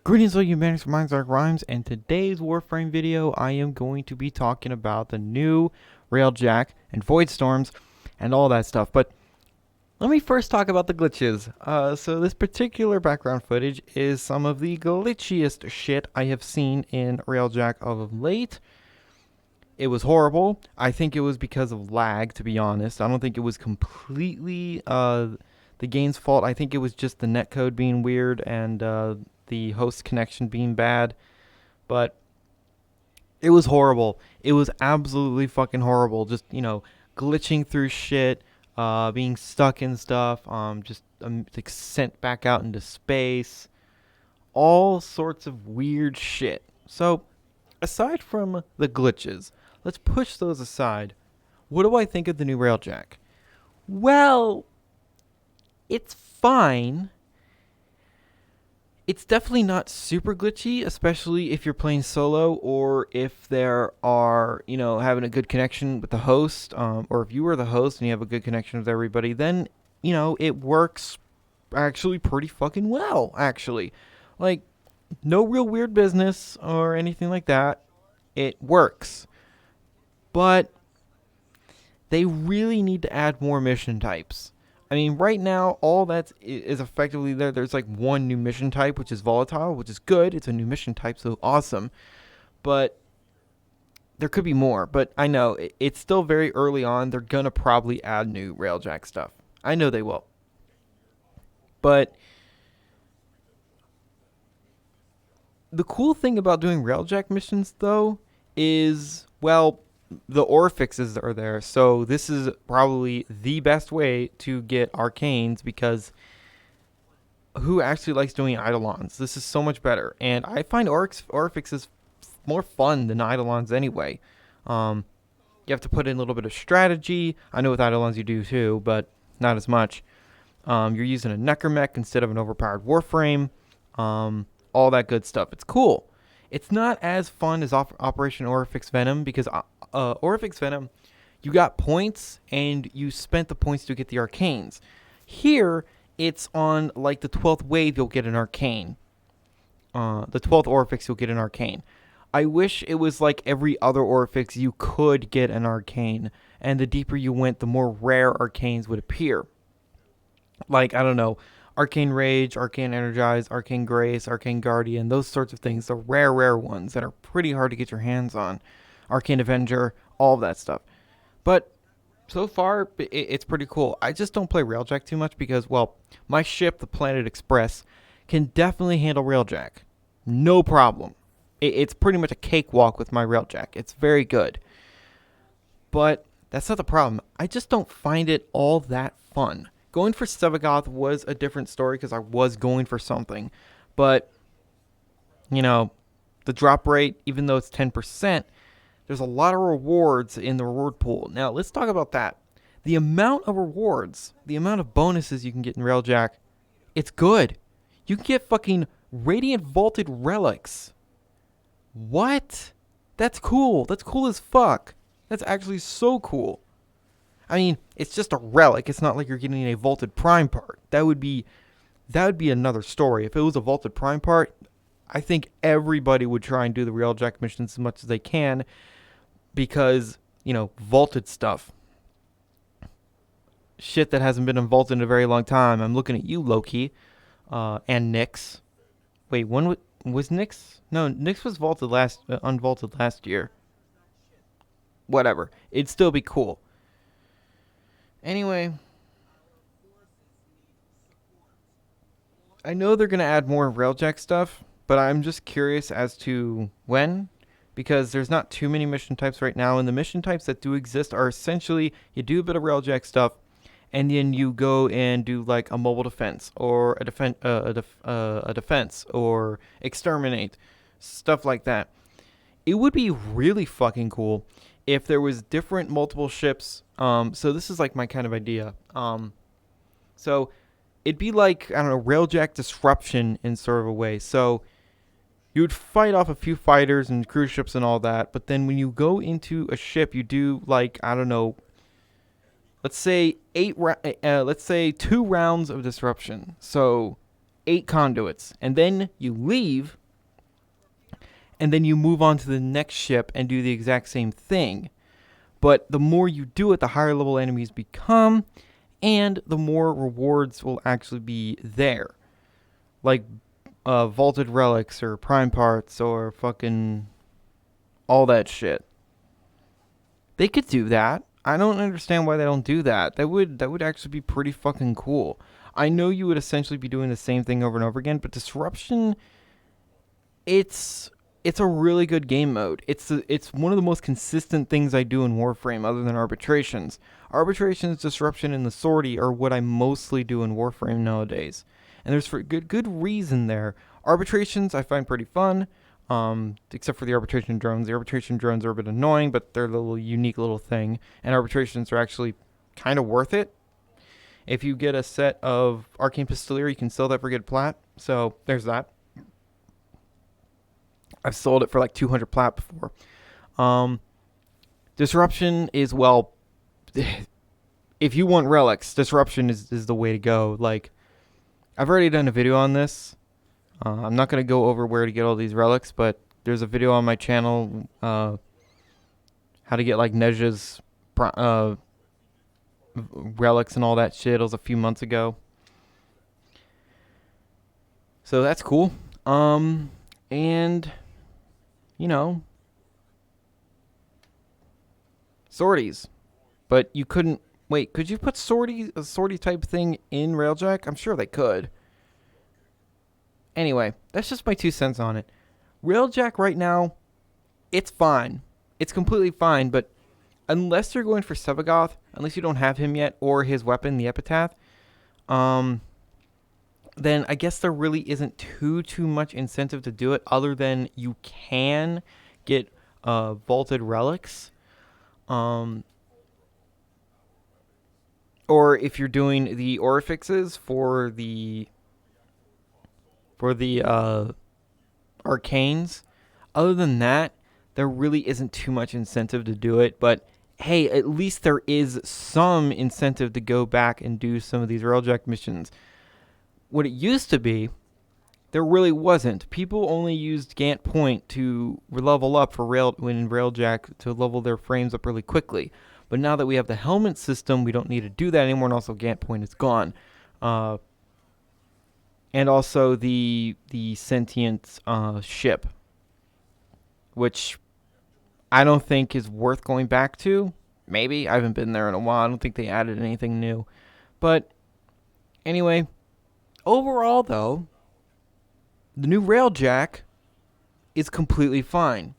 Greetings all you manics from Minds Dark Rhymes, and today's Warframe video I am going to be talking about the new Railjack and Void Storms and all that stuff. But let me first talk about the glitches. So this particular background footage is some of the glitchiest shit I have seen in Railjack of late. It was horrible. I think it was because of lag, to be honest. I don't think it was completely the game's fault. I think it was just the netcode being weird and the host connection being bad. But it was horrible. It was absolutely fucking horrible. Just, glitching through shit, being stuck in stuff, just like sent back out into space. All sorts of weird shit. So, aside from the glitches, let's push those aside. What do I think of the new Railjack? Well, it's fine. It's definitely not super glitchy, especially if you're playing solo or if there are, having a good connection with the host, or if you are the host and you have a good connection with everybody, then, it works actually pretty fucking well, actually. Like, no real weird business or anything like that. It works. But they really need to add more mission types. I mean, right now, all that is effectively there. There's like one new mission type, which is volatile, which is good. It's a new mission type, so awesome. But there could be more. But I know it's still very early on. They're going to probably add new Railjack stuff. I know they will. But the cool thing about doing Railjack missions, though, is, well, the ore fixes are there. So this is probably the best way to get Arcanes, because who actually likes doing Eidolons? This is so much better. And I find ore fixes more fun than Eidolons anyway. You have to put in a little bit of strategy. I know with Eidolons you do too, but not as much. You're using a Necromech instead of an overpowered Warframe. All that good stuff. It's cool. It's not as fun as Operation Orifix Venom, because Orifix Venom, you got points and you spent the points to get the Arcanes. Here, it's on like the 12th wave you'll get an Arcane. The 12th Orifix you'll get an Arcane. I wish it was like every other Orifix you could get an Arcane, and the deeper you went, the more rare Arcanes would appear. Like, I don't know, Arcane Rage, Arcane Energize, Arcane Grace, Arcane Guardian, those sorts of things. The rare ones that are pretty hard to get your hands on. Arcane Avenger, all of that stuff. But so far, it's pretty cool. I just don't play Railjack too much because, well, my ship, the Planet Express, can definitely handle Railjack. No problem. It's pretty much a cakewalk with my Railjack. It's very good. But that's not the problem. I just don't find it all that fun. Going for Sevagoth was a different story because I was going for something. But, the drop rate, even though it's 10%, there's a lot of rewards in the reward pool. Now, let's talk about that. The amount of rewards, the amount of bonuses you can get in Railjack, it's good. You can get fucking Radiant Vaulted Relics. What? That's cool. That's cool as fuck. That's actually so cool. I mean, it's just a relic. It's not like you're getting a vaulted prime part. That would be another story. If it was a vaulted prime part, I think everybody would try and do the Railjack missions as much as they can, because, vaulted stuff. Shit that hasn't been vaulted in a very long time. I'm looking at you, Loki, and Nyx. Wait, when was Nyx? No, Nyx was unvaulted last year. Whatever. It'd still be cool. Anyway, I know they're going to add more Railjack stuff, but I'm just curious as to when, because there's not too many mission types right now, and the mission types that do exist are essentially you do a bit of Railjack stuff, and then you go and do like a mobile defense or a defense or exterminate, stuff like that. It would be really fucking cool if there was different multiple ships. So this is like my kind of idea. So it'd be like, I don't know, Railjack Disruption in sort of a way. So you'd fight off a few fighters and cruise ships and all that, but then when you go into a ship, you do like, I don't know, let's say 2 rounds of disruption. So 8 conduits, and then you leave, and then you move on to the next ship and do the exact same thing. But the more you do it, the higher level enemies become, and the more rewards will actually be there. Like vaulted relics or prime parts or fucking all that shit. They could do that. I don't understand why they don't do that. That would actually be pretty fucking cool. I know you would essentially be doing the same thing over and over again, but disruption, it's a really good game mode. It's one of the most consistent things I do in Warframe, other than arbitrations. Arbitrations, disruption, and the sortie are what I mostly do in Warframe nowadays, and there's for good reason there. Arbitrations I find pretty fun, except for the arbitration drones. The arbitration drones are a bit annoying, but they're a little unique little thing, and arbitrations are actually kind of worth it. If you get a set of Arcane Pistolier, you can sell that for good plat. So there's that. I've sold it for like 200 plat before. Disruption is, well, if you want relics, disruption is the way to go. Like, I've already done a video on this. I'm not going to go over where to get all these relics, but there's a video on my channel, how to get like Neja's relics and all that shit. It was a few months ago. So that's cool. And you know, sorties. But you couldn't, wait, could you put a sortie type thing in Railjack? I'm sure they could. Anyway, that's just my 2 cents on it. Railjack right now, it's fine. It's completely fine, but unless you're going for Sevagoth, unless you don't have him yet, or his weapon, the Epitaph, then I guess there really isn't too much incentive to do it, other than you can get vaulted relics. Or if you're doing the Orifixes for the Arcanes. Other than that, there really isn't too much incentive to do it, but hey, at least there is some incentive to go back and do some of these Railjack missions. What it used to be, there really wasn't. People only used Gant Point to level up for Railjack to level their frames up really quickly. But now that we have the helmet system, we don't need to do that anymore, and also Gant Point is gone. And also the sentient ship, which I don't think is worth going back to. Maybe. I haven't been there in a while. I don't think they added anything new. But anyway, overall, though, the new Railjack is completely fine.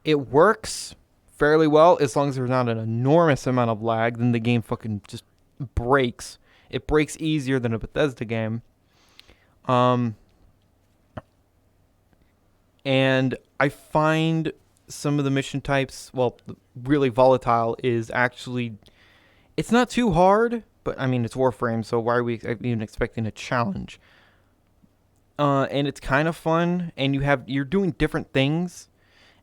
It works fairly well as long as there's not an enormous amount of lag. Then the game fucking just breaks. It breaks easier than a Bethesda game. And I find some of the mission types, well, really volatile is actually, it's not too hard, but I mean, it's Warframe, so why are we even expecting a challenge? And it's kind of fun, and you're doing different things,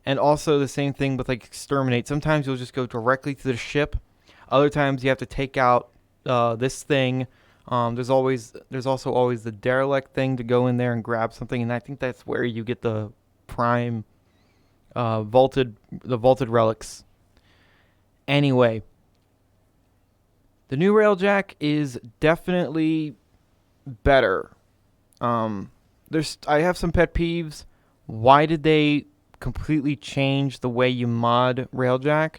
and also the same thing with like exterminate. Sometimes you'll just go directly to the ship. Other times you have to take out this thing. There's also always the derelict thing to go in there and grab something, and I think that's where you get the prime vaulted relics. Anyway, the new Railjack is definitely better. I have some pet peeves. Why did they completely change the way you mod Railjack?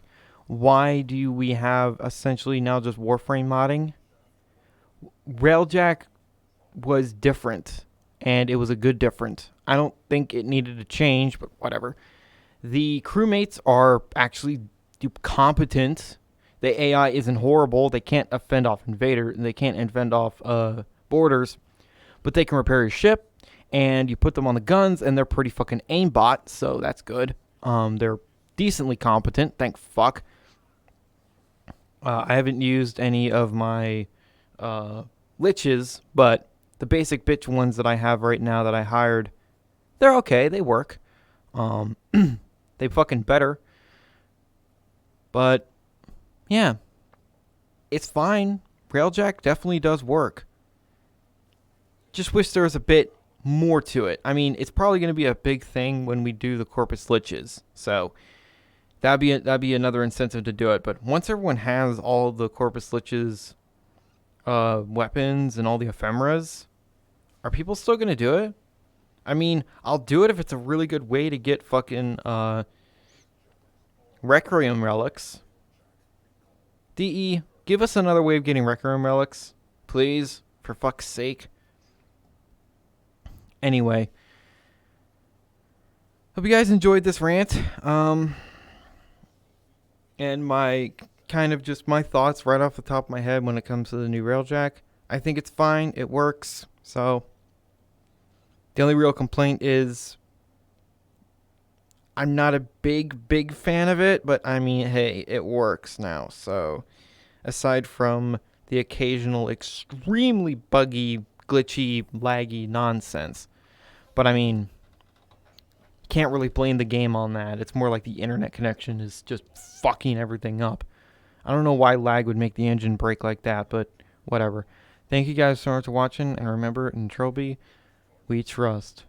Why do we have essentially now just Warframe modding? Railjack was different, and it was a good different. I don't think it needed to change, but whatever. The crewmates are actually competent. The AI isn't horrible. They can't fend off invaders, and they can't fend off borders, but they can repair your ship, and you put them on the guns, and they're pretty fucking aimbot, so that's good. They're decently competent, thank fuck. I haven't used any of my liches, but the basic bitch ones that I have right now that I hired, they're okay. They work. They fucking better. But yeah, it's fine. Railjack definitely does work. just wish there was a bit more to it. I mean, it's probably going to be a big thing when we do the Corpus Liches. So that'd be another incentive to do it. But once everyone has all the Corpus Liches weapons and all the ephemeras, are people still going to do it? I mean, I'll do it if it's a really good way to get fucking Requiem relics. DE, give us another way of getting Requiem relics, please, for fuck's sake. Anyway, hope you guys enjoyed this rant. And my kind of just my thoughts right off the top of my head when it comes to the new Railjack. I think it's fine. It works. So the only real complaint is I'm not a big fan of it, but I mean, hey, it works now. So aside from the occasional extremely buggy, glitchy, laggy nonsense, but I mean, can't really blame the game on that. It's more like the internet connection is just fucking everything up. I don't know why lag would make the engine break like that, but whatever. Thank you guys so much for watching, and remember, in Trilby, we trust.